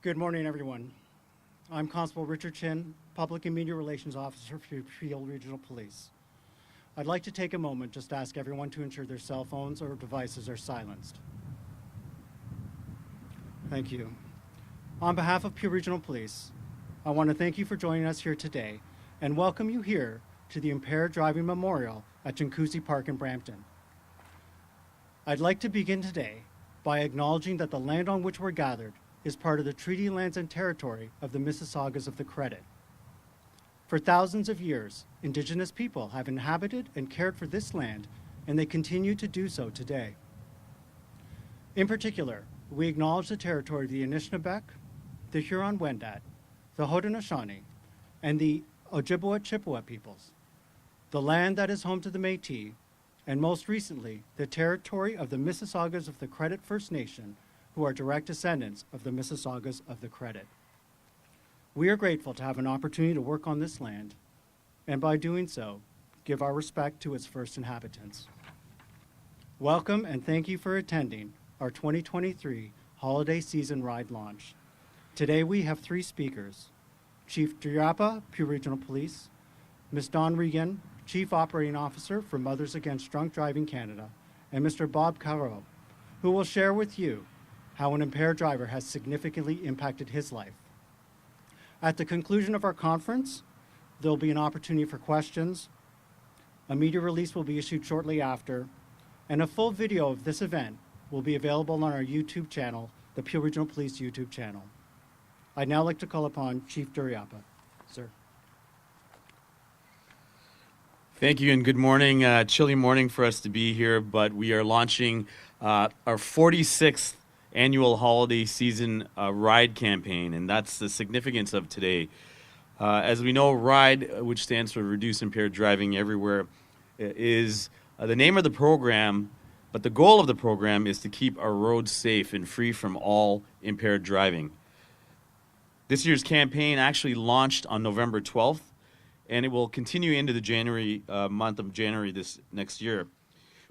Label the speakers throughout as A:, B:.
A: Good morning, everyone. I'm Constable Richard Chin, Public and Media Relations Officer for Peel Regional Police. I'd like to take a moment just to ask everyone to ensure their cell phones or devices are silenced. Thank you. On behalf of Peel Regional Police, I want to thank you for joining us here today and welcome you here to the Impaired Driving Memorial at Jinkusi Park in Brampton. I'd like to begin today by acknowledging that the land on which we're gathered is part of the treaty lands and territory of the Mississaugas of the Credit. For thousands of years, Indigenous people have inhabited and cared for this land, and they continue to do so today. In particular, we acknowledge the territory of the Anishinaabeg, the Huron-Wendat, the Haudenosaunee, and the Ojibwa-Chippewa peoples, the land that is home to the M.A.D.D, and most recently, the territory of the Mississaugas of the Credit First Nation, who are direct descendants of the Mississaugas of the Credit. We are grateful to have an opportunity to work on this land, and by doing so, give our respect to its first inhabitants. Welcome and thank you for attending our 2023 Holiday Season R.I.D.E launch. Today we have three speakers: Chief Duraiappah, Peel Regional Police, Ms. Dawn Regan, Chief Operating Officer for Mothers Against Drunk Driving Canada, and Mr. Bob Carreau, who will share with you how an impaired driver has significantly impacted his life. At the conclusion of our conference, there will be an opportunity for questions. A media release will be issued shortly after, and a full video of this event will be available on our YouTube channel, the Peel Regional Police YouTube channel. I'd now like to call upon Chief Duraiappah. Sir.
B: Thank you and good morning. Chilly morning for us to be here, but we are launching our 46th annual Holiday Season R.I.D.E campaign, and that's the significance of today. As we know, R.I.D.E, which stands for Reduce Impaired Driving Everywhere, is the name of the program, but the goal of the program is to keep our roads safe and free from all impaired driving. This year's campaign actually launched on November 12th, and it will continue into the month of January this next year.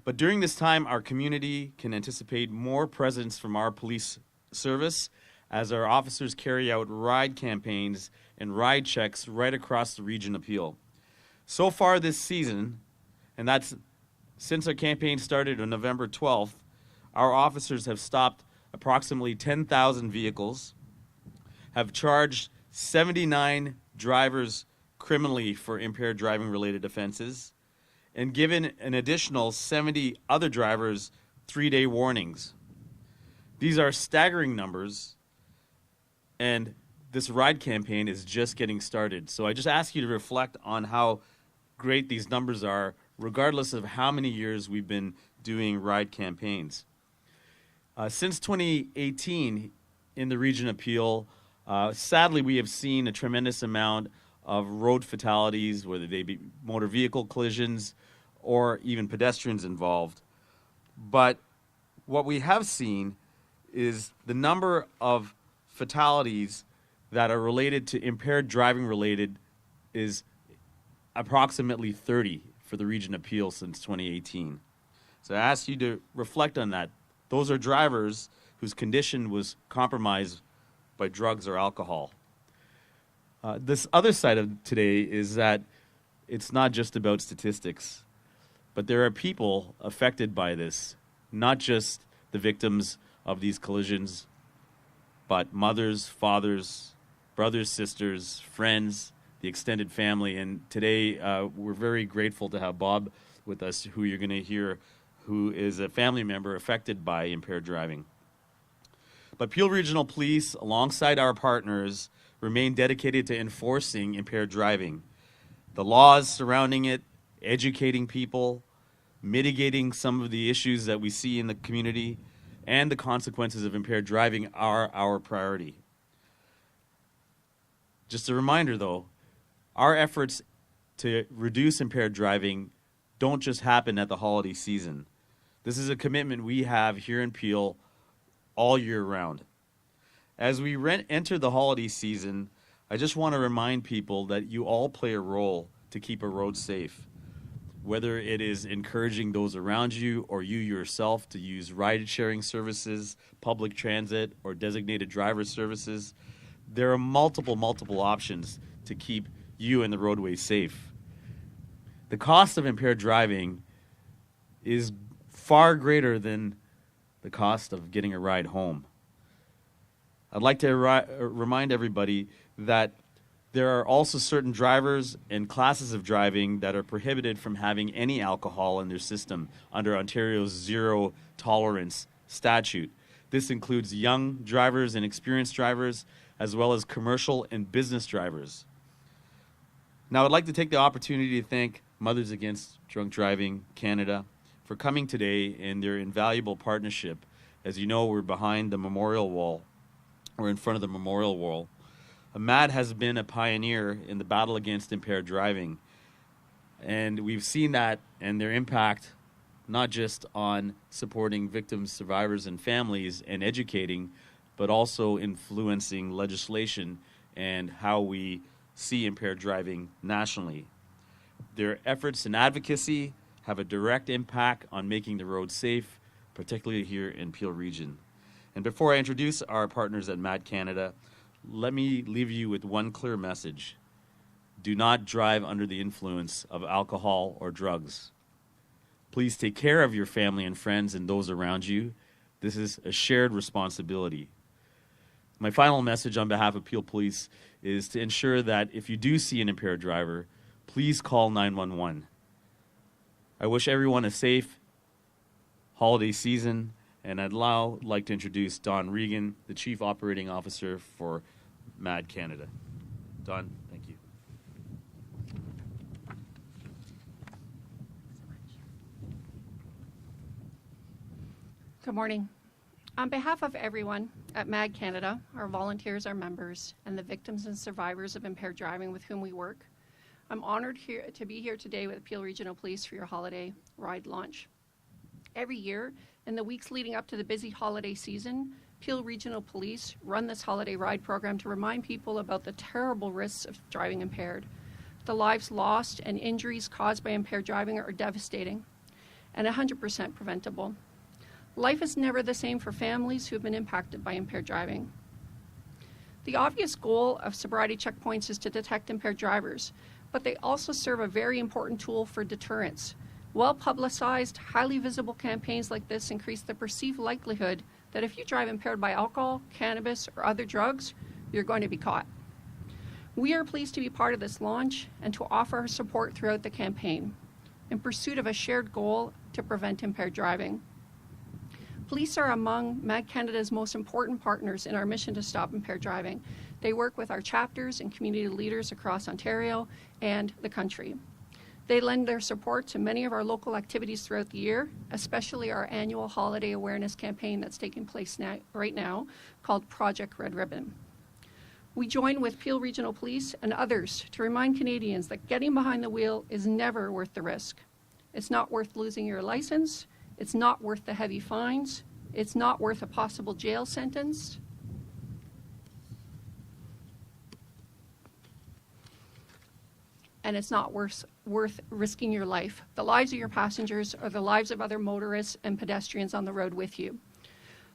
B: But during this time, our community can anticipate more presence from our police service as our officers carry out R.I.D.E campaigns and R.I.D.E checks right across the region of Peel. So far this season, and that's since our campaign started on November 12th, our officers have stopped approximately 10,000 vehicles, have charged 79 drivers criminally for impaired driving related offenses, and given an additional 70 other drivers 3-day warnings. These are staggering numbers, and this R.I.D.E campaign is just getting started. So I just ask you to reflect on how great these numbers are, regardless of how many years we've been doing R.I.D.E campaigns. Since 2018, in the region of Peel, sadly we have seen a tremendous amount of road fatalities, whether they be motor vehicle collisions or even pedestrians involved. But what we have seen is the number of fatalities that are related to impaired driving related is approximately 30 for the region of Peel since 2018. So I ask you to reflect on that. Those are drivers whose condition was compromised by drugs or alcohol. This other side of today is that it's not just about statistics, but there are people affected by this, not just the victims of these collisions, but mothers, fathers, brothers, sisters, friends, the extended family. And today we're very grateful to have Bob with us, who you're going to hear, who is a family member affected by impaired driving. But Peel Regional Police, alongside our partners, remain dedicated to enforcing impaired driving. The laws surrounding it, educating people, mitigating some of the issues that we see in the community, and the consequences of impaired driving are our priority. Just a reminder though, our efforts to reduce impaired driving don't just happen at the holiday season. This is a commitment we have here in Peel all year round. As we enter the holiday season, I just want to remind people that you all play a role to keep a road safe. whether it is encouraging those around you or you yourself to use ride-sharing services, public transit, or designated driver services. There are multiple options to keep you and the roadway safe. The cost of impaired driving is far greater than the cost of getting a ride home. I'd like to remind everybody that there are also certain drivers and classes of driving that are prohibited from having any alcohol in their system under Ontario's zero tolerance statute. This includes young drivers and experienced drivers, as well as commercial and business drivers. Now, I'd like to take the opportunity to thank Mothers Against Drunk Driving Canada for coming today and their invaluable partnership. As you know, we're behind the memorial wall. We're in front of the memorial wall. M.A.D.D has been a pioneer in the battle against impaired driving. And we've seen that and their impact not just on supporting victims, survivors, and families and educating, but also influencing legislation and how we see impaired driving nationally. Their efforts and advocacy have a direct impact on making the road safe, particularly here in Peel Region. And before I introduce our partners at M.A.D Canada, let me leave you with one clear message. Do not drive under the influence of alcohol or drugs. Please take care of your family and friends and those around you. This is a shared responsibility. My final message on behalf of Peel Police is to ensure that if you do see an impaired driver, please call 911. I wish everyone a safe holiday season, and I'd now like to introduce Don Regan, the Chief Operating Officer for M.A.D Canada. Don, thank you.
C: Good morning. On behalf of everyone at M.A.D Canada, our volunteers, our members, and the victims and survivors of impaired driving with whom we work, I'm honored to be here today with Peel Regional Police for your holiday ride launch. Every year, in the weeks leading up to the busy holiday season, Peel Regional Police run this holiday ride program to remind people about the terrible risks of driving impaired. The lives lost and injuries caused by impaired driving are devastating and 100% preventable. Life is never the same for families who have been impacted by impaired driving. The obvious goal of sobriety checkpoints is to detect impaired drivers, but they also serve a very important tool for deterrence. Well-publicized, highly visible campaigns like this increase the perceived likelihood that if you drive impaired by alcohol, cannabis, or other drugs, you're going to be caught. We are pleased to be part of this launch and to offer our support throughout the campaign in pursuit of a shared goal to prevent impaired driving. Police are among M.A.D Canada's most important partners in our mission to stop impaired driving. They work with our chapters and community leaders across Ontario and the country. They lend their support to many of our local activities throughout the year, especially our annual holiday awareness campaign that's taking place right now called Project Red Ribbon. We join with Peel Regional Police and others to remind Canadians that getting behind the wheel is never worth the risk. It's not worth losing your license. It's not worth the heavy fines. It's not worth a possible jail sentence. And it's not worth risking your life, the lives of your passengers, or the lives of other motorists and pedestrians on the road with you.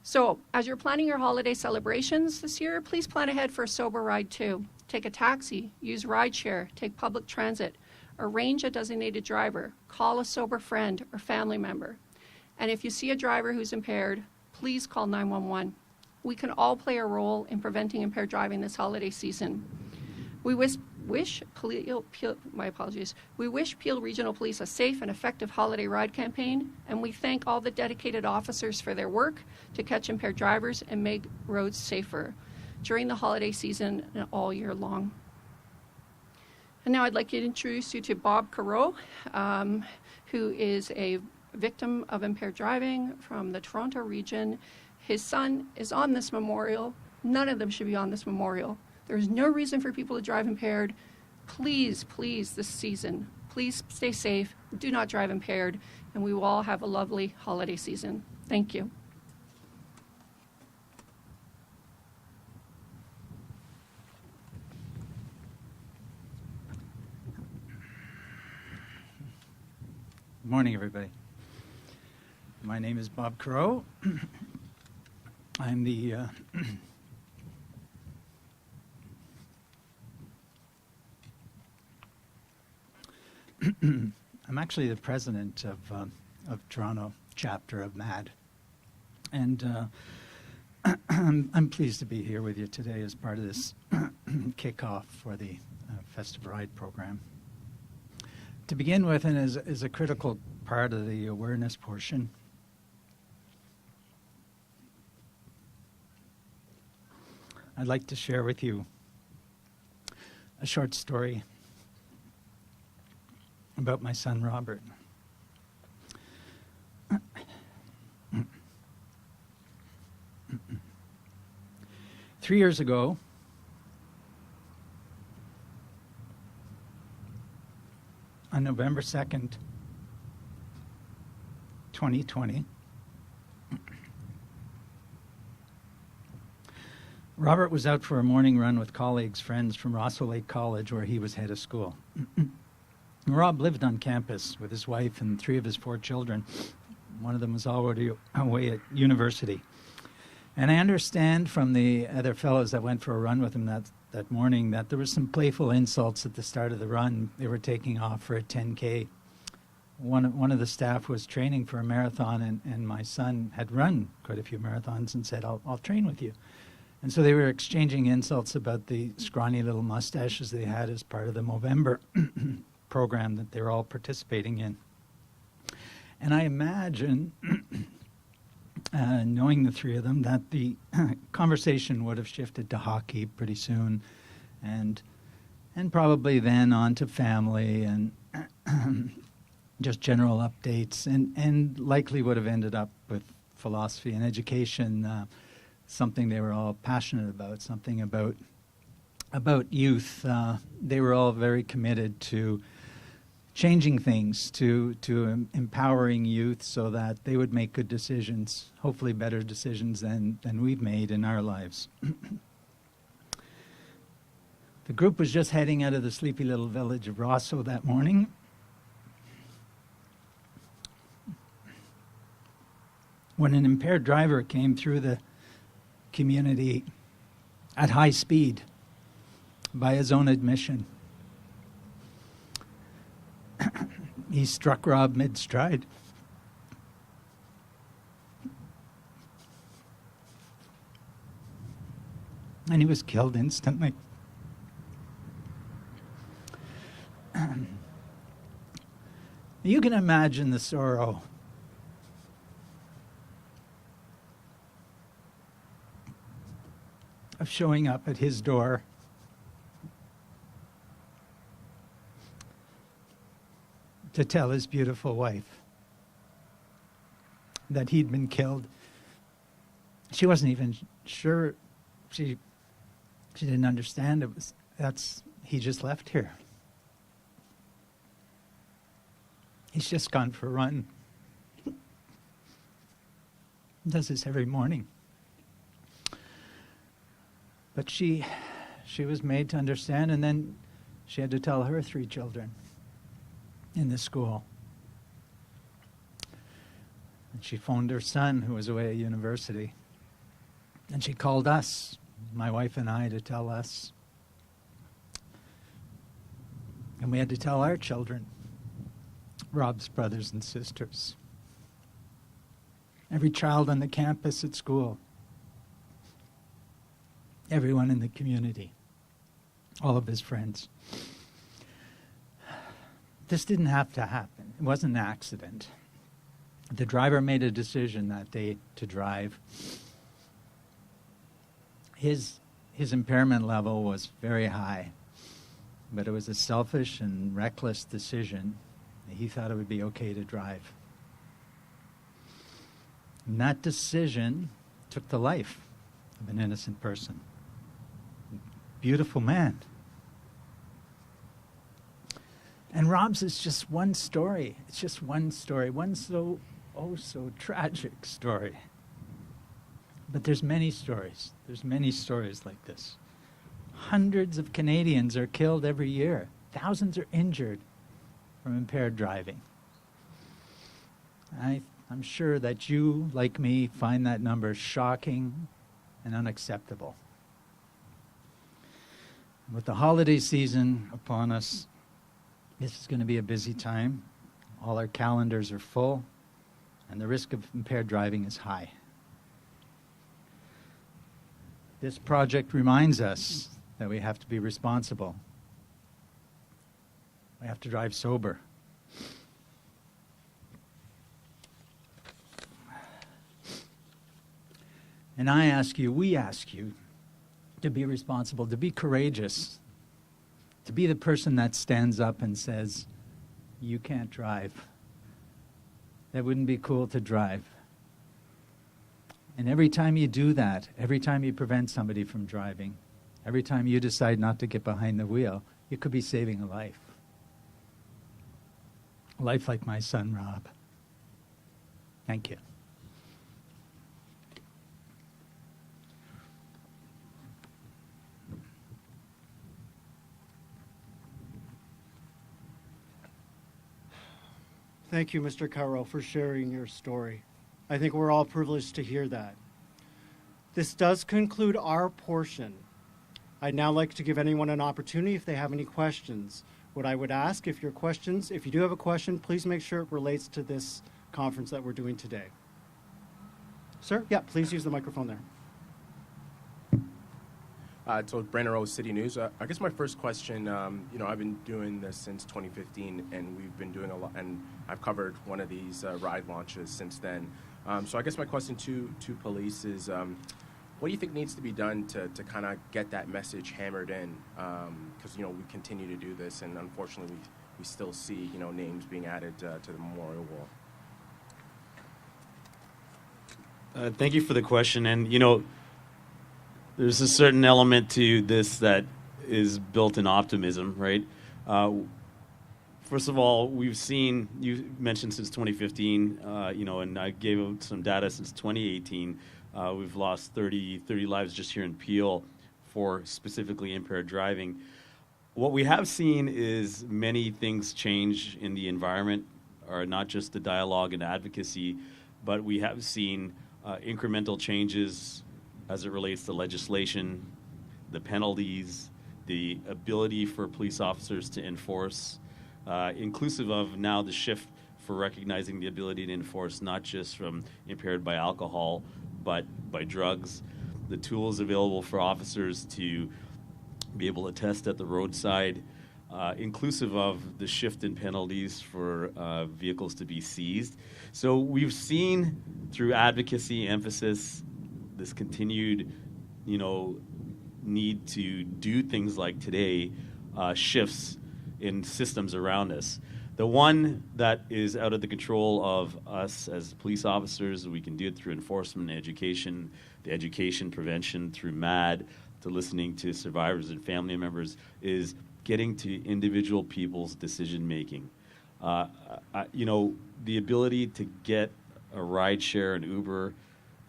C: So, as you're planning your holiday celebrations this year, please plan ahead for a sober ride too. Take a taxi, use rideshare, take public transit, arrange a designated driver, call a sober friend or family member. And if you see a driver who's impaired, please call 911. We can all play a role in preventing impaired driving this holiday season. We wish Peel Regional Police a safe and effective holiday ride campaign, and we thank all the dedicated officers for their work to catch impaired drivers and make roads safer during the holiday season and all year long. And now I'd like to introduce you to Bob Carreau, who is a victim of impaired driving from the Toronto region. His son is on this memorial. None of them should be on this memorial. There's no reason for people to drive impaired. Please, this season, please stay safe, do not drive impaired, and we will all have a lovely holiday season. Thank you.
D: morning, everybody. My name is Bob Carreau. I'm the I'm actually the president of Toronto chapter of M.A.D.D. And I'm pleased to be here with you today as part of this kickoff for the Festive R.I.D.E program. To begin with, and as a critical part of the awareness portion, I'd like to share with you a short story about my son Robert. 3 years ago, on November 2nd, 2020, Robert was out for a morning run with colleagues, friends from Rosso Lake College, where he was head of school. Rob lived on campus with his wife and 3 of his 4 children. One of them was already away at university. And I understand from the other fellows that went for a run with him that morning that there was some playful insults at the start of the run. They were taking off for a 10K. One of the staff was training for a marathon, and my son had run quite a few marathons and said, I'll train with you. And so they were exchanging insults about the scrawny little mustaches they had as part of the Movember program that they were all participating in. And I imagine, knowing the 3 of them, that the conversation would have shifted to hockey pretty soon, and probably then on to family and just general updates, and likely would have ended up with philosophy and education, something they were all passionate about, something about youth. They were all very committed to changing things, to empowering youth so that they would make good decisions, hopefully better decisions than we've made in our lives. The group was just heading out of the sleepy little village of Rosso that morning. When an impaired driver came through the community at high speed, by his own admission. He struck Rob mid-stride. And he was killed instantly. You can imagine the sorrow of showing up at his door to tell his beautiful wife that he'd been killed. She wasn't even sure. She didn't understand. He just left here. He's just gone for a run. He does this every morning. But she was made to understand, and then she had to tell her 3 children in the school. And she phoned her son, who was away at university. And she called us, my wife and I, to tell us. And we had to tell our children, Rob's brothers and sisters. Every child on the campus at school. Everyone in the community. All of his friends. This didn't have to happen. It wasn't an accident. The driver made a decision that day to drive. His impairment level was very high, but it was a selfish and reckless decision. He thought it would be okay to drive. And that decision took the life of an innocent person. Beautiful man. And Rob's is just one story. It's just one story. One so tragic story. But there's many stories. There's many stories like this. Hundreds of Canadians are killed every year. Thousands are injured from impaired driving. I'm sure that you, like me, find that number shocking and unacceptable. With the holiday season upon us, this is going to be a busy time. All our calendars are full, and the risk of impaired driving is high. This project reminds us that we have to be responsible. We have to drive sober. And we ask you to be responsible, to be courageous, to be the person that stands up and says, you can't drive. That wouldn't be cool to drive. And every time you do that, every time you prevent somebody from driving, every time you decide not to get behind the wheel, you could be saving a life. A life like my son, Rob. Thank you.
A: Thank you, Mr. Carreau, for sharing your story. I think we're all privileged to hear that. This does conclude our portion. I'd now like to give anyone an opportunity if they have any questions. What I would ask, if you do have a question, please make sure it relates to this conference that we're doing today. Sir? Yeah, please use the microphone there.
E: So Brandon Rose, City News. I guess my first question, I've been doing this since 2015, and we've been doing a lot, and I've covered one of these RIDE launches since then. So I guess my question to police is, what do you think needs to be done to kind of get that message hammered in? Because, we continue to do this, and unfortunately we still see, names being added to the memorial wall.
B: Thank you for the question. And, there's a certain element to this that is built in optimism, right? First of all, we've seen, you mentioned since 2015, and I gave out some data since 2018. We've lost 30 lives just here in Peel for specifically impaired driving. What we have seen is many things change in the environment, or not just the dialogue and advocacy, but we have seen incremental changes as it relates to legislation, the penalties, the ability for police officers to enforce, inclusive of now the shift for recognizing the ability to enforce not just from impaired by alcohol, but by drugs, the tools available for officers to be able to test at the roadside, inclusive of the shift in penalties for vehicles to be seized. So we've seen through advocacy, emphasis, this continued, need to do things like today, shifts in systems around us. The one that is out of the control of us as police officers, we can do it through enforcement and education, the education prevention through M.A.D.D, to listening to survivors and family members, is getting to individual people's decision making. The ability to get a ride share, an Uber,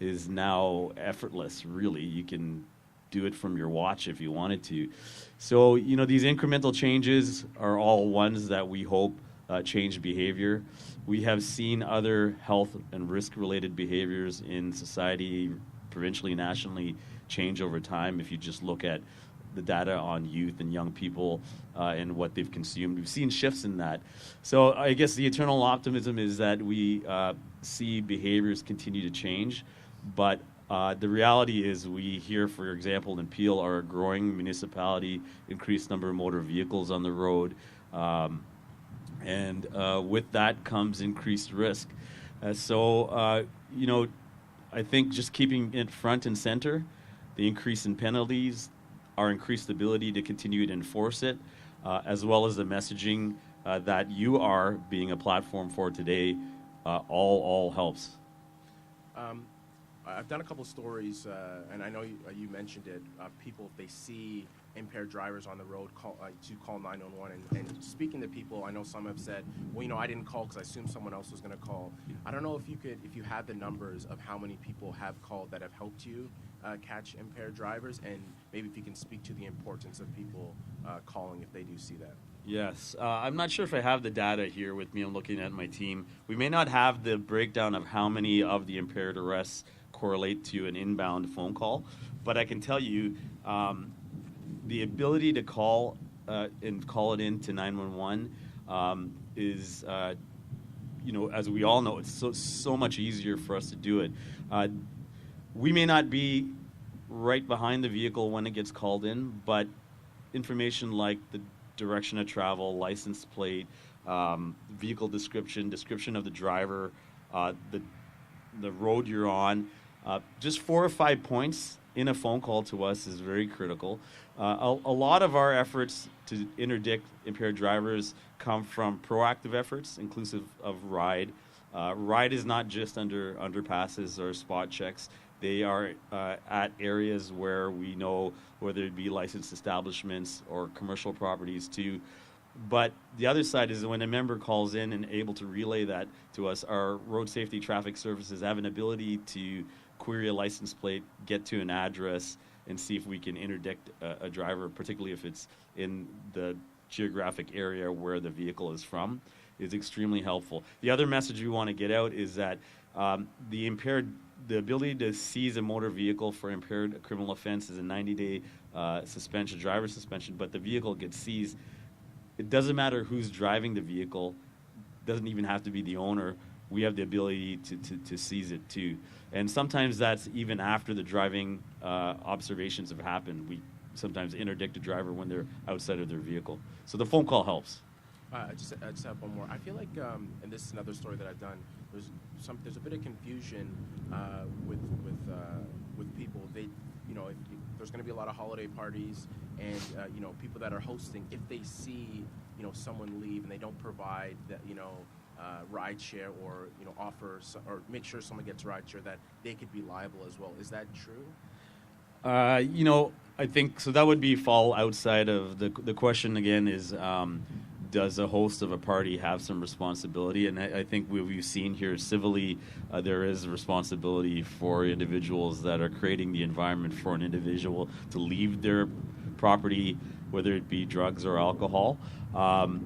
B: is now effortless, really. You can do it from your watch if you wanted to. So, these incremental changes are all ones that we hope change behavior. We have seen other health and risk-related behaviors in society, provincially, nationally, change over time. If you just look at the data on youth and young people and what they've consumed, we've seen shifts in that. So I guess the eternal optimism is that we see behaviors continue to change. But the reality is we here, for example, in Peel, are a growing municipality, increased number of motor vehicles on the road. And with that comes increased risk. I think just keeping it front and center, the increase in penalties, our increased ability to continue to enforce it, as well as the messaging that you are being a platform for today, all helps.
E: I've done a couple stories, and I know you mentioned it. People, if they see impaired drivers on the road, call 911. And speaking to people, I know some have said, "Well, I didn't call because I assumed someone else was going to call." I don't know if you had the numbers of how many people have called that have helped you, catch impaired drivers? And maybe if you can speak to the importance of people calling if they do see that.
B: Yes. I'm not sure if I have the data here with me. I'm looking at my team. We may not have the breakdown of how many of the impaired arrests correlate to an inbound phone call, but I can tell you the ability to call and call it in to 911 is, as we all know, it's so much easier for us to do it. We may not be right behind the vehicle when it gets called in, but information like the direction of travel, license plate, vehicle description of the driver, the road you're on, just 4 or 5 points in a phone call to us is very critical. A lot of our efforts to interdict impaired drivers come from proactive efforts, inclusive of RIDE. RIDE is not just under underpasses or spot checks. They are at areas where we know, whether it be licensed establishments or commercial properties too. But the other side is when a member calls in and able to relay that to us, our road safety traffic services have an ability to query a license plate, get to an address, and see if we can interdict a driver, particularly if it's in the geographic area where the vehicle is from, is extremely helpful. The other message we want to get out is that the ability to seize a motor vehicle for impaired criminal offense is a 90-day suspension, driver suspension, but the vehicle gets seized. It doesn't matter who's driving the vehicle, doesn't even have to be the owner. We have the ability to seize it too. And sometimes that's even after the driving observations have happened. We sometimes interdict a driver when they're outside of their vehicle. So the phone call helps.
E: I just have one more. I feel like, and this is another story that I've done. There's a bit of confusion with people. There's going to be a lot of holiday parties, and people that are hosting, if they see someone leave and they don't provide that ride share or offer or make sure someone gets ride share, that they could be liable as well. Is that true?
B: I think so. That would fall outside of the question. Again, is does a host of a party have some responsibility? And I think what we've seen here civilly, there is a responsibility for individuals that are creating the environment for an individual to leave their property, whether it be drugs or alcohol.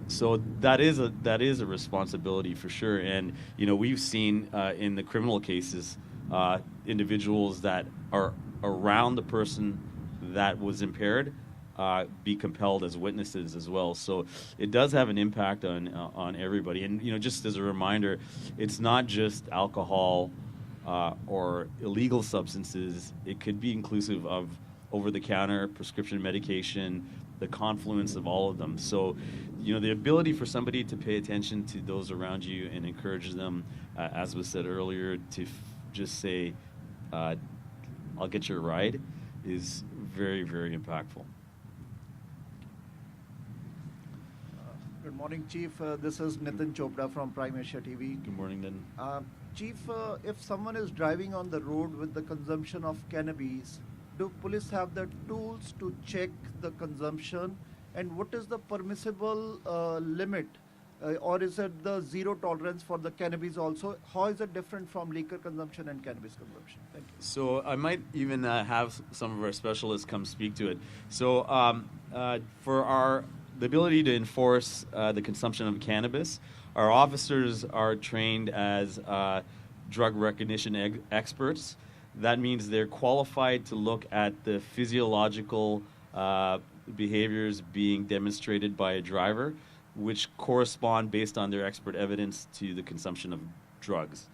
B: So that is a responsibility for sure. And we've seen in the criminal cases individuals that are around the person that was impaired be compelled as witnesses as well. So it does have an impact on everybody. And just as a reminder, it's not just alcohol or illegal substances. It could be inclusive of over-the-counter prescription medication, the confluence of all of them. So the ability for somebody to pay attention to those around you and encourage them, as was said earlier, to just say, I'll get your ride, is very, very impactful.
F: Good morning, Chief. This is Nitin Chopra from Prime Asia TV.
B: Good morning, then.
F: Chief, if someone is driving on the road with the consumption of cannabis, do police have the tools to check the consumption? And what is the permissible limit? Or is it the zero tolerance for the cannabis also? How is it different from liquor consumption and cannabis consumption? Thank you.
B: So I might even have some of our specialists come speak to it. So for the ability to enforce the consumption of cannabis, our officers are trained as drug recognition experts. That means they're qualified to look at the physiological behaviors being demonstrated by a driver, which correspond based on their expert evidence to the consumption of drugs.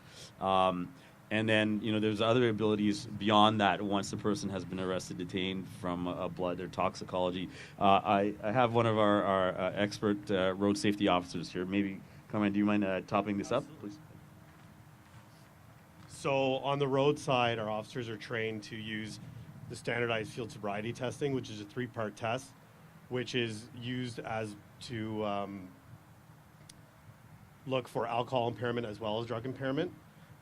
B: And then, there's other abilities beyond that once the person has been arrested, detained from blood or toxicology. I have one of our expert road safety officers here. Maybe, Carmen, do you mind topping this up, please?
G: So on the road side, our officers are trained to use the standardized field sobriety testing, which is a 3-part test, which is used to look for alcohol impairment as well as drug impairment.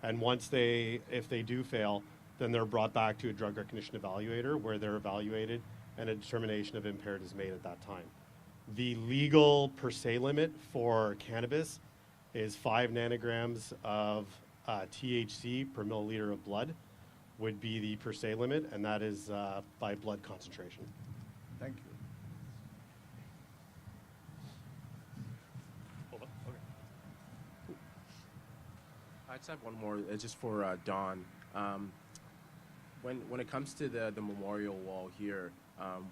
G: And if they do fail, then they're brought back to a drug recognition evaluator where they're evaluated and a determination of impaired is made at that time. The legal per se limit for cannabis is 5 nanograms of THC per milliliter of blood, would be the per se limit, and that is by blood concentration.
F: Thank you.
E: I just have one more, just for Dawn. When it comes to the memorial wall here,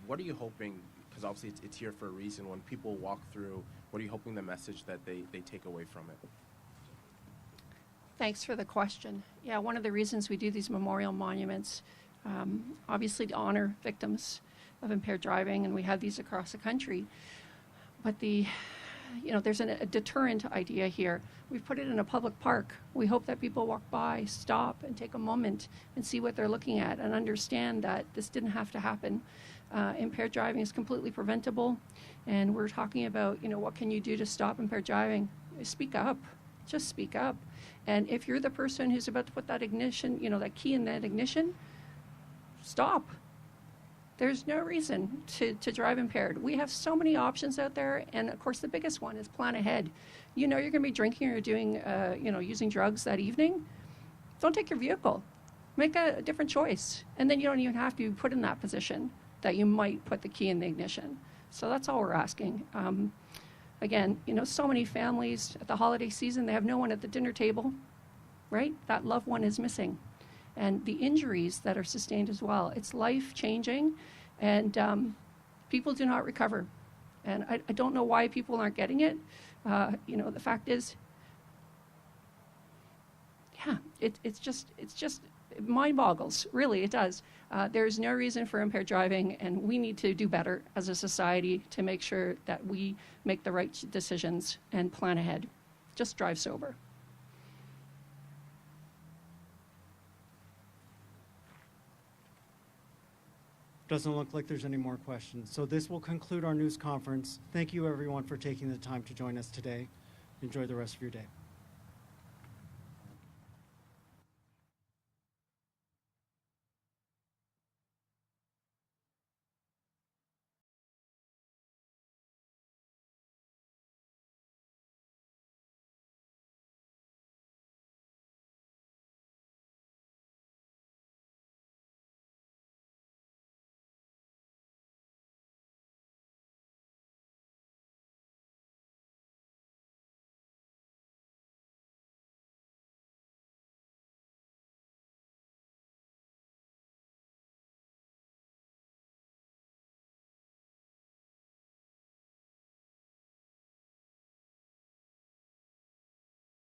E: what are you hoping? Because obviously it's here for a reason. When people walk through, what are you hoping the message that they take away from it?
C: Thanks for the question. Yeah, one of the reasons we do these memorial monuments, obviously to honor victims of impaired driving, and we have these across the country. But there's a deterrent idea here. We've put it in a public park. We hope that people walk by, stop, and take a moment and see what they're looking at and understand that this didn't have to happen. Impaired driving is completely preventable, and we're talking about, what can you do to stop impaired driving? Speak up. Just speak up. And if you're the person who's about to put that ignition, that key in that ignition, stop. There's no reason to drive impaired. We have so many options out there, and of course the biggest one is plan ahead. You're going to be drinking or doing, using drugs that evening. Don't take your vehicle. Make a different choice, and then you don't even have to be put in that position that you might put the key in the ignition. So that's all we're asking. Again, so many families at the holiday season, they have no one at the dinner table, right? That loved one is missing. And the injuries that are sustained as well. It's life-changing, and people do not recover. And I don't know why people aren't getting it. The fact is, yeah, it's just it mind boggles, really, it does. There's no reason for impaired driving, and we need to do better as a society to make sure that we make the right decisions and plan ahead. Just drive sober.
A: Doesn't look like there's any more questions. So this will conclude our news conference. Thank you, everyone, for taking the time to join us today. Enjoy the rest of your day.